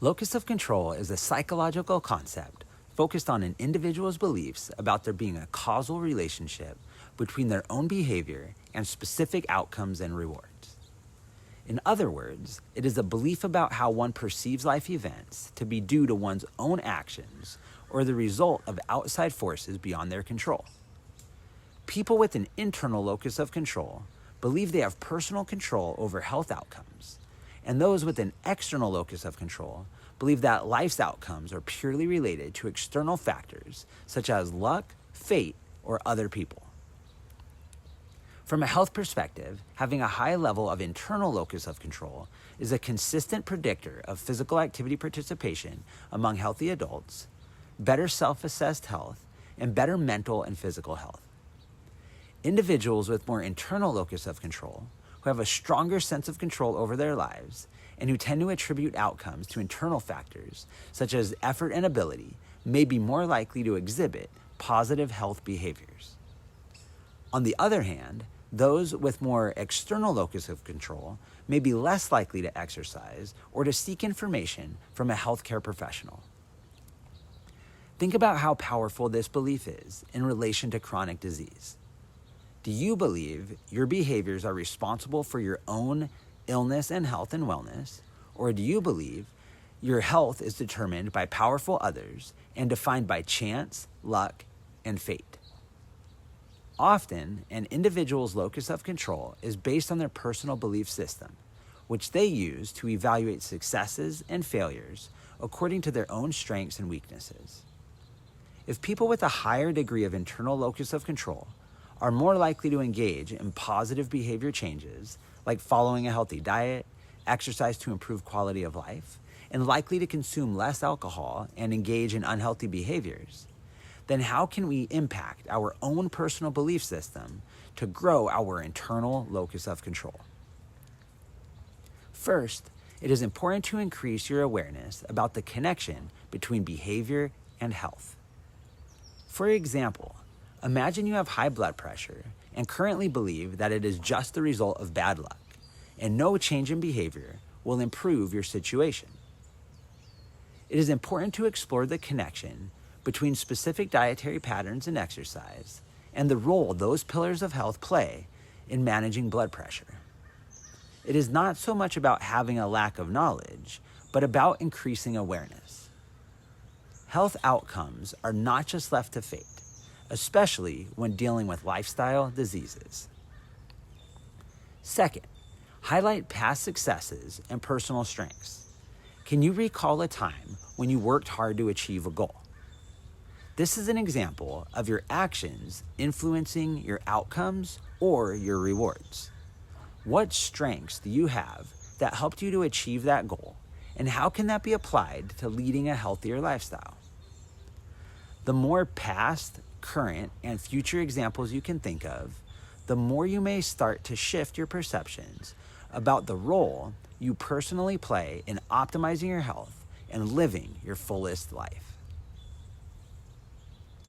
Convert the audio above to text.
Locus of control is a psychological concept focused on an individual's beliefs about there being a causal relationship between their own behavior and specific outcomes and rewards. In other words, it is a belief about how one perceives life events to be due to one's own actions or the result of outside forces beyond their control. People with an internal locus of control believe they have personal control over health outcomes, and those with an external locus of control believe that life's outcomes are purely related to external factors such as luck, fate, or other people. From a health perspective, having a high level of internal locus of control is a consistent predictor of physical activity participation among healthy adults, better self-assessed health, and better mental and physical health. Individuals with more internal locus of control, who have a stronger sense of control over their lives, and who tend to attribute outcomes to internal factors such as effort and ability, may be more likely to exhibit positive health behaviors. On the other hand, those with more external locus of control may be less likely to exercise or to seek information from a healthcare professional. Think about how powerful this belief is in relation to chronic disease. Do you believe your behaviors are responsible for your own illness and health and wellness, or do you believe your health is determined by powerful others and defined by chance, luck, and fate? Often, an individual's locus of control is based on their personal belief system, which they use to evaluate successes and failures according to their own strengths and weaknesses. If people with a higher degree of internal locus of control are more likely to engage in positive behavior changes, like following a healthy diet, exercise to improve quality of life, and likely to consume less alcohol and engage in unhealthy behaviors, then how can we impact our own personal belief system to grow our internal locus of control? First, it is important to increase your awareness about the connection between behavior and health. For example, imagine you have high blood pressure and currently believe that it is just the result of bad luck, and no change in behavior will improve your situation. It is important to explore the connection between specific dietary patterns and exercise and the role those pillars of health play in managing blood pressure. It is not so much about having a lack of knowledge, but about increasing awareness. Health outcomes are not just left to fate, especially when dealing with lifestyle diseases. Second, highlight past successes and personal strengths. Can you recall a time when you worked hard to achieve a goal? This is an example of your actions influencing your outcomes or your rewards. What strengths do you have that helped you to achieve that goal, and how can that be applied to leading a healthier lifestyle? The more past, current, and future examples you can think of, the more you may start to shift your perceptions about the role you personally play in optimizing your health and living your fullest life.